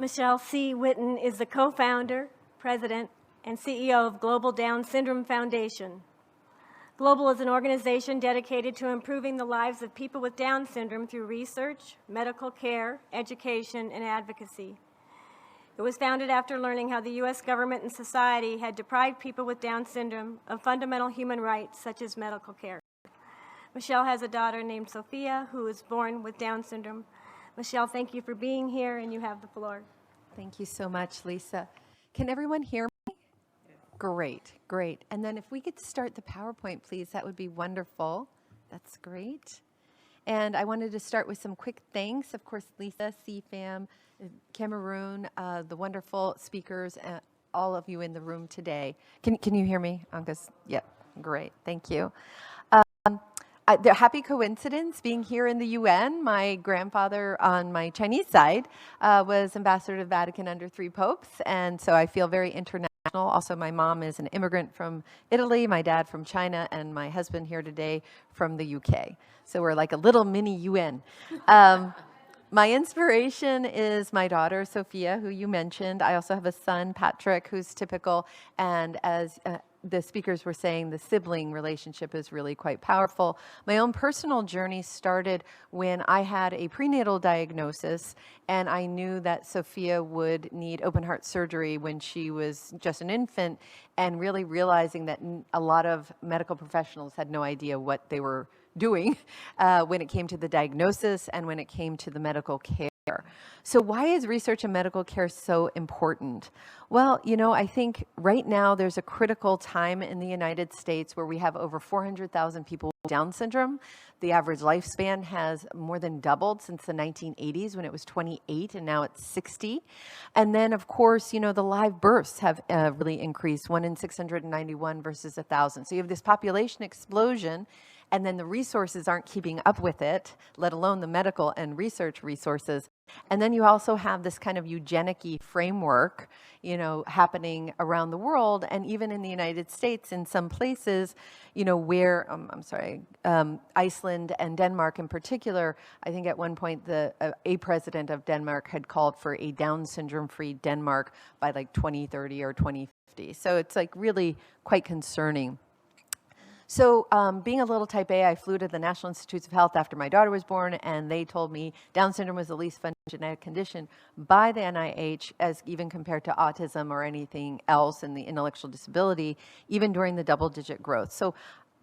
Michelle C. Witten is the co-founder, president, and CEO of Global Down Syndrome Foundation. Global is an organization dedicated to improving the lives of people with Down syndrome through research, medical care, education, and advocacy. It was founded after learning how the U.S. government and society had deprived people with Down syndrome of fundamental human rights such as medical care. Michelle has a daughter named Sophia who was born with Down syndrome. Michelle, thank you for being here, and you have the floor. Thank you so much, Lisa. Can everyone hear me? Great, great. And then if we could start the PowerPoint, please, that would be wonderful. That's great. And I wanted to start with some quick thanks. Of course, Lisa, CFAM, Cameroon, the wonderful speakers, and all of you in the room today. Can you hear me, Angus? Yeah, great. Thank you. The happy coincidence being here in the UN. My grandfather on my Chinese side was ambassador to Vatican under 3 popes, and so I feel very international. Also, my mom is an immigrant from Italy, my dad from China, and my husband here today from the UK. So we're like a little mini UN. My inspiration is my daughter, Sophia, who you mentioned. I also have a son, Patrick, who's typical, and as the speakers were saying, the sibling relationship is really quite powerful. My own personal journey started when I had a prenatal diagnosis, and I knew that Sophia would need open heart surgery when she was just an infant, and really realizing that a lot of medical professionals had no idea what they were doing when it came to the diagnosis and when it came to the medical care. So why is research and medical care so important? Well, you know, I think right now there's a critical time in the United States where we have over 400,000 people with Down syndrome. The average lifespan has more than doubled since the 1980s when it was 28 and now it's 60. And then, of course, you know, the live births have really increased, 1 in 691 versus 1,000. So you have this population explosion, and then the resources aren't keeping up with it, let alone the medical and research resources. And then you also have this kind of eugenic-y framework, you know, happening around the world, and even in the United States in some places, you know, where, Iceland and Denmark in particular. I think at one point a president of Denmark had called for a Down syndrome-free Denmark by like 2030 or 2050. So it's like really quite concerning. So being a little type A, I flew to the National Institutes of Health after my daughter was born, and they told me Down syndrome was the least funded genetic condition by the NIH, as even compared to autism or anything else in the intellectual disability, even during the double-digit growth. So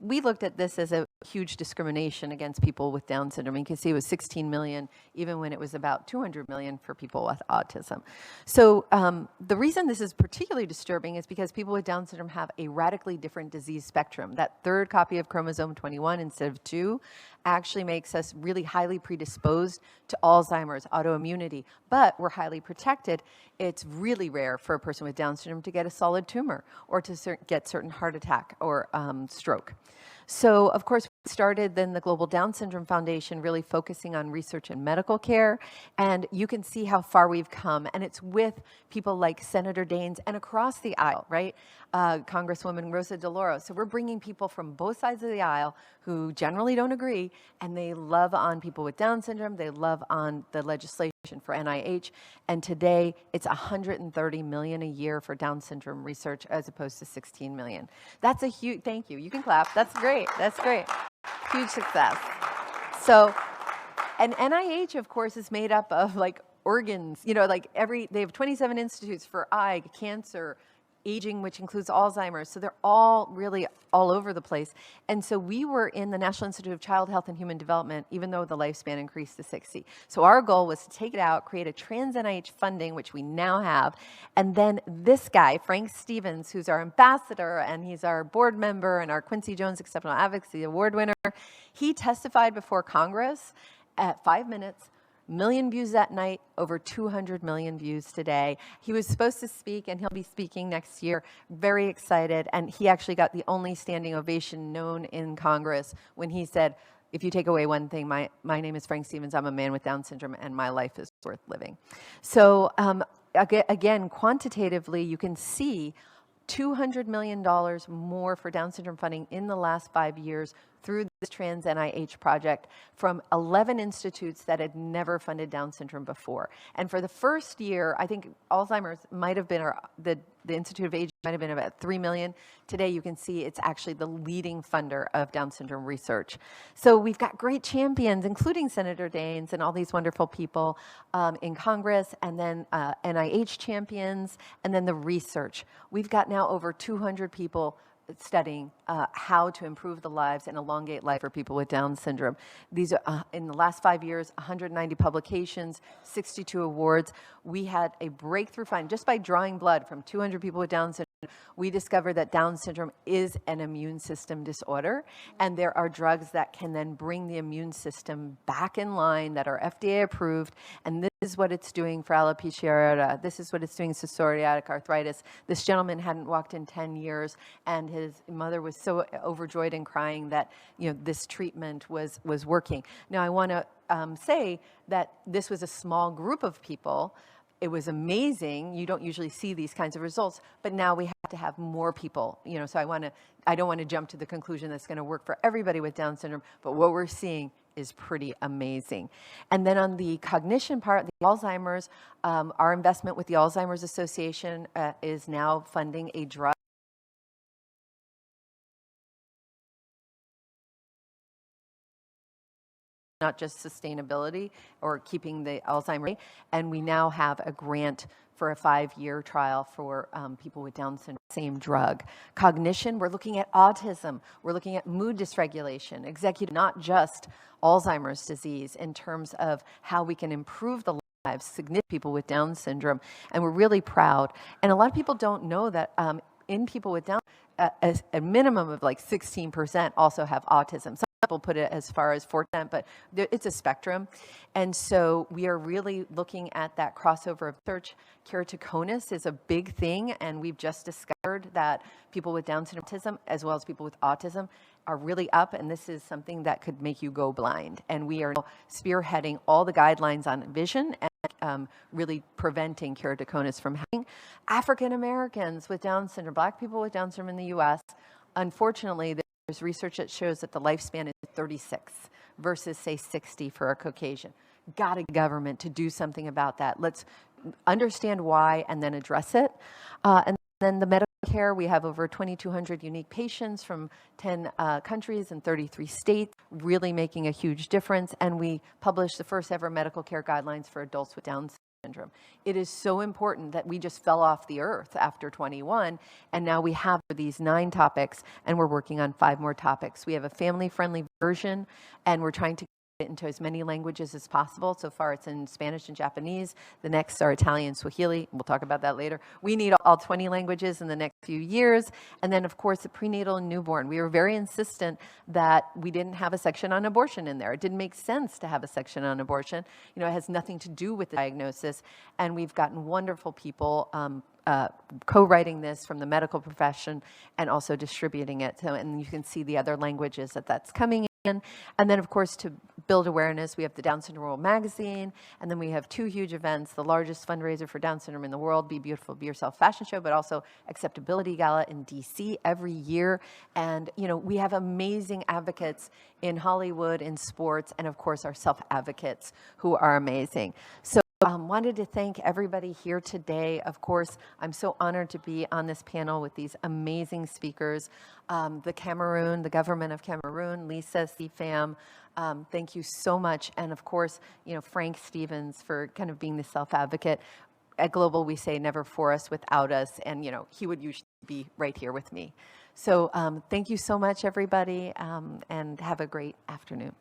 we looked at this as a huge discrimination against people with Down syndrome. You can see it was 16 million, even when it was about 200 million for people with autism. So the reason this is particularly disturbing is because people with Down syndrome have a radically different disease spectrum. That 3rd copy of chromosome 21 instead of 2 actually makes us really highly predisposed to Alzheimer's, autoimmunity, but we're highly protected. It's really rare for a person with Down syndrome to get a solid tumor or to get certain heart attack or stroke. So, of course, we started then the Global Down Syndrome Foundation really focusing on research and medical care, and you can see how far we've come, and it's with people like Senator Daines and across the aisle, right? Congresswoman Rosa DeLauro. So we're bringing people from both sides of the aisle who generally don't agree, and they love on people with Down syndrome, they love on the legislation for NIH, and today it's 130 million a year for Down syndrome research as opposed to 16 million. That's a huge, thank you, you can clap, that's great, that's great. Huge success. So, and NIH, of course, is made up of like organs, you know, like they have 27 institutes for eye, cancer, aging, which includes Alzheimer's. So they're all really all over the place. And so we were in the National Institute of Child Health and Human Development, even though the lifespan increased to 60. So our goal was to take it out, create a trans NIH funding, which we now have. And then this guy, Frank Stevens, who's our ambassador, and he's our board member and our Quincy Jones Exceptional Advocacy Award winner, he testified before Congress at 5 minutes, million views that night, over 200 million views today. He was supposed to speak, and he'll be speaking next year. Very excited, and he actually got the only standing ovation known in Congress when he said, if you take away one thing, my name is Frank Stevens, I'm a man with Down syndrome, and my life is worth living. So again, quantitatively, you can see $200 million more for Down syndrome funding in the last 5 years through this Trans NIH project from 11 institutes that had never funded Down syndrome before. And for the first year, I think Alzheimer's might have been, the Institute of Aging might have been about 3 million. Today, you can see it's actually the leading funder of Down syndrome research. So we've got great champions, including Senator Daines and all these wonderful people in Congress, and then NIH champions, and then the research. We've got now over 200 people studying how to improve the lives and elongate life for people with Down syndrome. These are, in the last 5 years, 190 publications, 62 awards. We had a breakthrough find just by drawing blood from 200 people with Down syndrome. We discovered that Down syndrome is an immune system disorder, and there are drugs that can then bring the immune system back in line that are FDA approved, and this is what it's doing for alopecia areata. This is what it's doing for psoriatic arthritis. This gentleman hadn't walked in 10 years, and his mother was so overjoyed and crying that, you know, this treatment was working. Now, I want to say that this was a small group of people. It was amazing. You don't usually see these kinds of results, but now we have to have more people, you know, so I don't want to jump to the conclusion that's going to work for everybody with Down syndrome, but what we're seeing is pretty amazing. And then on the cognition part, the Alzheimer's, our investment with the Alzheimer's Association is now funding a drug not just sustainability or keeping the Alzheimer's, and we now have a grant for a 5-year trial for people with Down syndrome, same drug. Cognition, we're looking at autism, we're looking at mood dysregulation, executive, not just Alzheimer's disease, in terms of how we can improve the lives of significant people with Down syndrome, and we're really proud. And a lot of people don't know that in people with Down, a minimum of like 16% also have autism. Some people put it as far as 4%, but it's a spectrum. And so we are really looking at that crossover of research. Keratoconus is a big thing, and we've just discovered that people with Down syndrome, autism, as well as people with autism, are really up, and this is something that could make you go blind. And we are now spearheading all the guidelines on vision and really preventing keratoconus from happening. African Americans with Down syndrome, Black people with Down syndrome in the U.S., unfortunately, there's research that shows that the lifespan is 36 versus, say, 60 for a Caucasian. Got a government to do something about that. Let's understand why and then address it. And then the medical care, we have over 2,200 unique patients from 10 countries and 33 states, really making a huge difference. And we published the first ever medical care guidelines for adults with Down syndrome. It is so important that we just fell off the earth after 21, and now we have these 9 topics, and we're working on 5 more topics. We have a family-friendly version, and we're trying to get it into as many languages as possible. So far, it's in Spanish and Japanese. The next are Italian, Swahili. We'll talk about that later. We need all 20 languages in the next few years. And then, of course, the prenatal and newborn. We were very insistent that we didn't have a section on abortion in there. It didn't make sense to have a section on abortion. You know, it has nothing to do with the diagnosis. And we've gotten wonderful people co-writing this from the medical profession and also distributing it. So, and you can see the other languages that's coming in. And then, of course, to build awareness, we have the Down Syndrome World Magazine, and then we have 2 huge events, the largest fundraiser for Down syndrome in the world, Be Beautiful, Be Yourself fashion show, but also Acceptability Gala in DC every year. And, you know, we have amazing advocates in Hollywood, in sports, and of course, our self-advocates who are amazing. So wanted to thank everybody here today. Of course, I'm so honored to be on this panel with these amazing speakers. The government of Cameroon, Lisa, CFAM, thank you so much. And of course, you know, Frank Stevens for kind of being the self-advocate. At Global, we say never for us, without us. And, you know, he would usually be right here with me. So thank you so much, everybody, and have a great afternoon.